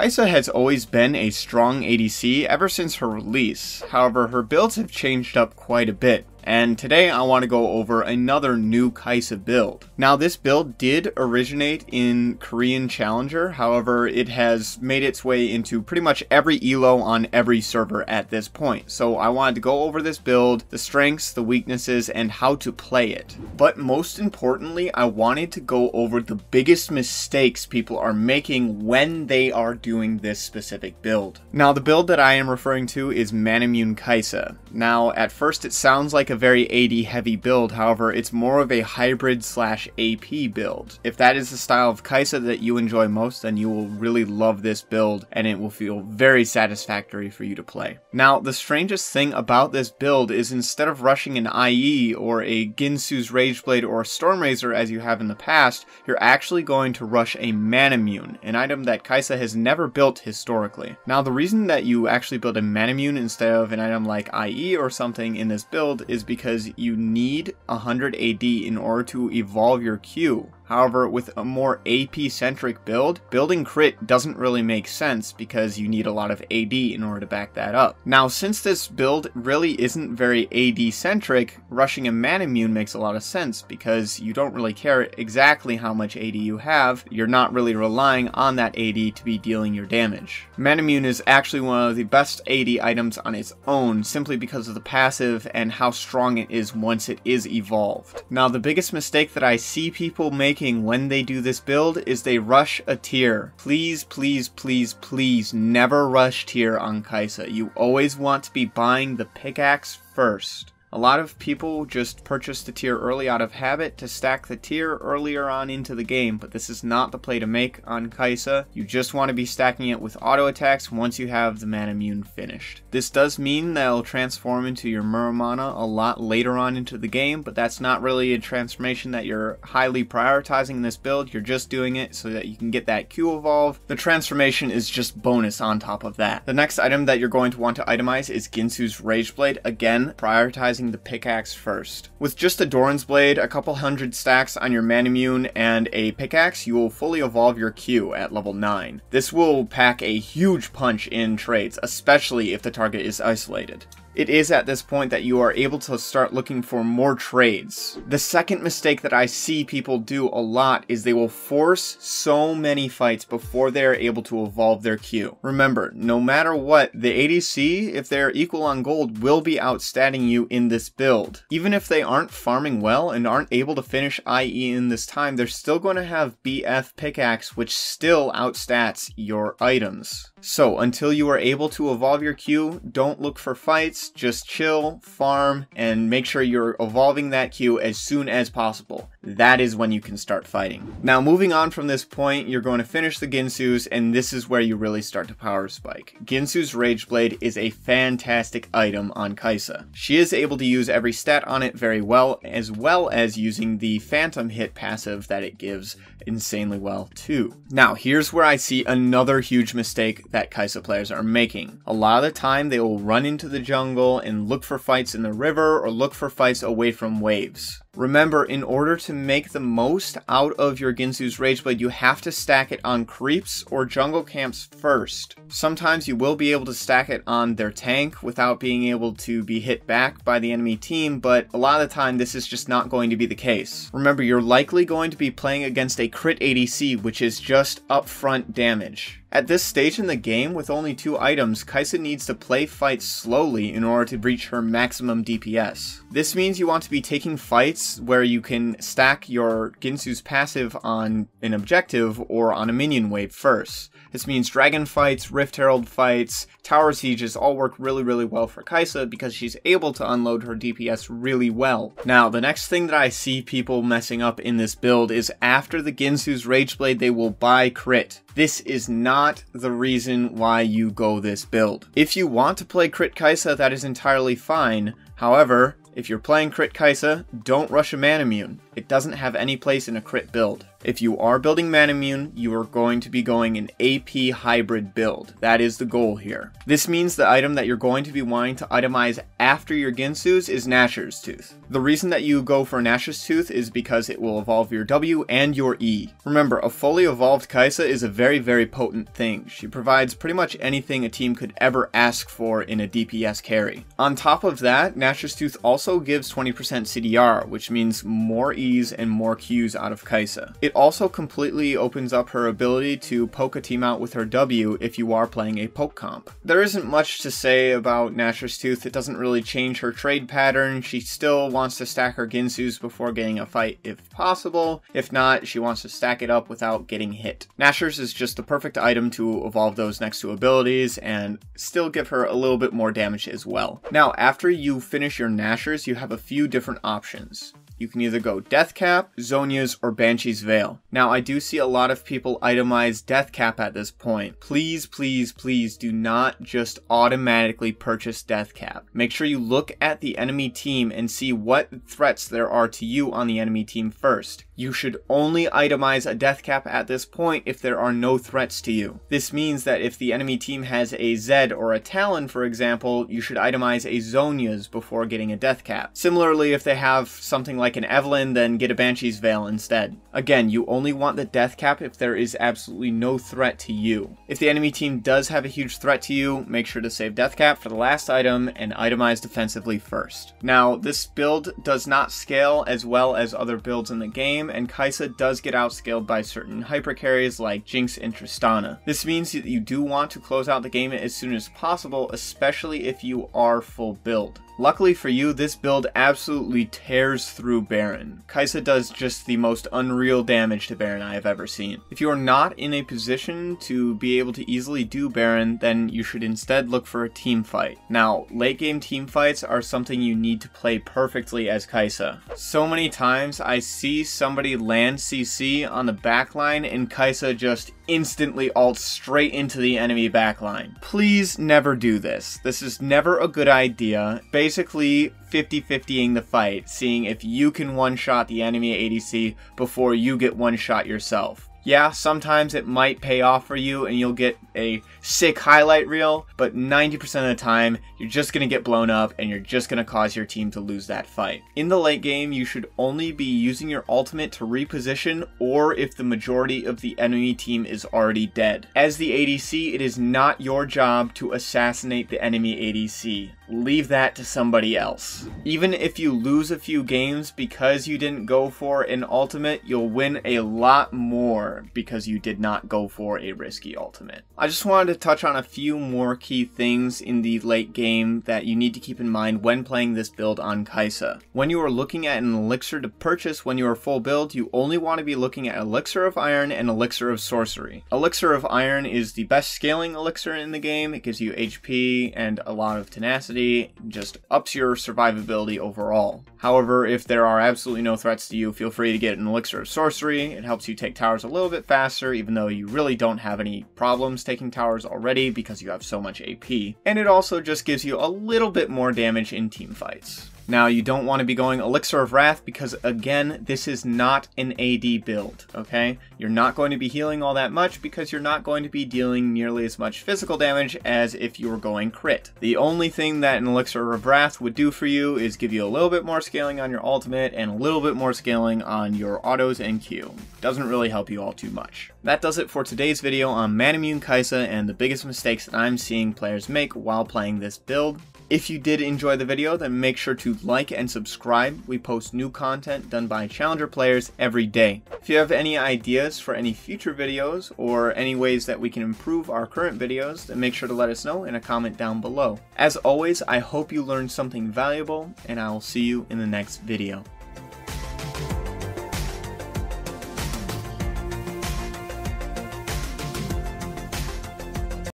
Kaisa has always been a strong ADC ever since her release, however her builds have changed up quite a bit. And today I want to go over another new Kaisa build. Now this build did originate in Korean Challenger, however it has made its way into pretty much every elo on every server at this point. So I wanted to go over this build, the strengths, the weaknesses, and how to play it. But most importantly, I wanted to go over the biggest mistakes people are making when they are doing this specific build. Now the build that I am referring to is Manamune Kaisa. Now at first it sounds like a very AD heavy build, however it's more of a hybrid slash AP build. If that is the style of Kaisa that you enjoy most, then you will really love this build and it will feel very satisfactory for you to play. Now the strangest thing about this build is instead of rushing an IE or a Ginsu's Rageblade or a Stormrazor as you have in the past, you're actually going to rush a Manamune, an item that Kaisa has never built historically. Now the reason that you actually build a Manamune instead of an item like IE or something in this build is because you need 100 AD in order to evolve your Q. However, with a more AP-centric build, building crit doesn't really make sense because you need a lot of AD in order to back that up. Now, since this build really isn't very AD-centric, rushing a Manamune makes a lot of sense because you don't really care exactly how much AD you have. You're not really relying on that AD to be dealing your damage. Manamune is actually one of the best AD items on its own simply because of the passive and how strong it is once it is evolved. Now, the biggest mistake that I see people make when they do this build is they rush a tier. Please, please, please, please never rush tier on Kaisa. You always want to be buying the pickaxe first. A lot of people just purchase the tier early out of habit to stack the tier earlier on into the game, but this is not the play to make on Kaisa. You just want to be stacking it with auto attacks once you have the Manamune finished. This does mean that it'll transform into your Muramana a lot later on into the game, but that's not really a transformation that you're highly prioritizing in this build. You're just doing it so that you can get that Q evolve. The transformation is just bonus on top of that. The next item that you're going to want to itemize is Ginsu's Rageblade. Again, prioritizing the pickaxe first. With just a Doran's Blade, a couple hundred stacks on your Manamune, and a pickaxe, you will fully evolve your Q at level 9. This will pack a huge punch in trades, especially if the target is isolated. It is at this point that you are able to start looking for more trades. The second mistake that I see people do a lot is they will force so many fights before they are able to evolve their Q. Remember, no matter what, the ADC, if they're equal on gold, will be outstatting you in this build. Even if they aren't farming well and aren't able to finish IE in this time, they're still going to have BF pickaxe, which still outstats your items. So until you are able to evolve your Q, don't look for fights, just chill, farm, and make sure you're evolving that Q as soon as possible. That is when you can start fighting. Now moving on from this point, you're going to finish the Ginsu's, and this is where you really start to power spike. Ginsu's Rageblade is a fantastic item on Kaisa. She is able to use every stat on it very well as using the Phantom Hit passive that it gives insanely well too. Now here's where I see another huge mistake that Kaisa players are making. A lot of the time they will run into the jungle and look for fights in the river or look for fights away from waves. Remember, in order to make the most out of your Ginsu's Rageblade, you have to stack it on creeps or jungle camps first. Sometimes you will be able to stack it on their tank without being able to be hit back by the enemy team, but a lot of the time this is just not going to be the case. Remember, you're likely going to be playing against a crit ADC, which is just upfront damage. At this stage in the game, with only 2 items, Kaisa needs to play fights slowly in order to reach her maximum DPS. This means you want to be taking fights where you can stack your Ginsu's passive on an objective or on a minion wave first. This means dragon fights, Rift Herald fights, tower sieges all work really well for Kaisa because she's able to unload her DPS really well. Now, the next thing that I see people messing up in this build is after the Ginsu's Rageblade, they will buy crit. This is not the reason why you go this build. If you want to play crit Kaisa, that is entirely fine. However, if you're playing crit Kaisa, don't rush a Manamune. It doesn't have any place in a crit build. If you are building Manamune, you are going to be going an AP hybrid build. That is the goal here. This means the item that you're going to be wanting to itemize after your Ginsu's is Nashor's Tooth. The reason that you go for Nashor's Tooth is because it will evolve your W and your E. Remember, a fully evolved Kaisa is a very, very potent thing. She provides pretty much anything a team could ever ask for in a DPS carry. On top of that, Nashor's Tooth also gives 20% CDR, which means more E's and more Q's out of Kaisa. It also completely opens up her ability to poke a team out with her W if you are playing a poke comp. There isn't much to say about Nashor's Tooth. It doesn't really change her trade pattern. She still wants to stack her Ginsu's before getting a fight if possible. If not, she wants to stack it up without getting hit. Nashor's is just the perfect item to evolve those next two abilities and still give her a little bit more damage as well. Now, after you finish your Nashor's, you have a few different options. You can either go Deathcap, Zhonya's, or Banshee's Veil. Now, I do see a lot of people itemize Deathcap at this point. Please, please, please do not just automatically purchase Deathcap. Make sure you look at the enemy team and see what threats there are to you on the enemy team first. You should only itemize a Deathcap at this point if there are no threats to you. This means that if the enemy team has a Zed or a Talon, for example, you should itemize a Zhonya's before getting a Deathcap. Similarly, if they have something like an Evelynn, then get a Banshee's Veil instead. Again, you only want the Deathcap if there is absolutely no threat to you. If the enemy team does have a huge threat to you, make sure to save Deathcap for the last item and itemize defensively first. Now, this build does not scale as well as other builds in the game, and Kaisa does get outscaled by certain hyper carries like Jinx and Tristana. This means that you do want to close out the game as soon as possible, especially if you are full build. Luckily for you, this build absolutely tears through Baron. Kaisa does just the most unreal damage to Baron I have ever seen. If you are not in a position to be able to easily do Baron, then you should instead look for a team fight. Now, late game team fights are something you need to play perfectly as Kaisa. So many times I see somebody land CC on the backline and Kaisa just instantly ults straight into the enemy backline. Please never do this. This is never a good idea. Basically 50-50ing the fight, seeing if you can one-shot the enemy ADC before you get one-shot yourself. Yeah, sometimes it might pay off for you and you'll get a sick highlight reel, but 90% of the time, you're just going to get blown up and you're just going to cause your team to lose that fight. In the late game, you should only be using your ultimate to reposition or if the majority of the enemy team is already dead. As the ADC, it is not your job to assassinate the enemy ADC. Leave that to somebody else. Even if you lose a few games because you didn't go for an ultimate, you'll win a lot more because you did not go for a risky ultimate. I just wanted to touch on a few more key things in the late game that you need to keep in mind when playing this build on Kaisa. When you are looking at an elixir to purchase when you are full build, you only want to be looking at Elixir of Iron and Elixir of Sorcery. Elixir of Iron is the best scaling elixir in the game. It gives you HP and a lot of tenacity, just ups your survivability overall. However, if there are absolutely no threats to you, feel free to get an Elixir of Sorcery. It helps you take towers a little bit faster, even though you really don't have any problems taking towers already because you have so much AP. And it also just gives you a little bit more damage in team fights. Now, you don't want to be going Elixir of Wrath because, again, this is not an AD build, okay? You're not going to be healing all that much because you're not going to be dealing nearly as much physical damage as if you were going crit. The only thing that an Elixir of Wrath would do for you is give you a little bit more scaling on your ultimate and a little bit more scaling on your autos and Q. Doesn't really help you all too much. That does it for today's video on Manamune Kaisa and the biggest mistakes that I'm seeing players make while playing this build. If you did enjoy the video, then make sure to like and subscribe. We post new content done by challenger players every day. If you have any ideas for any future videos or any ways that we can improve our current videos, then make sure to let us know in a comment down below. As always, I hope you learned something valuable, and I will see you in the next video.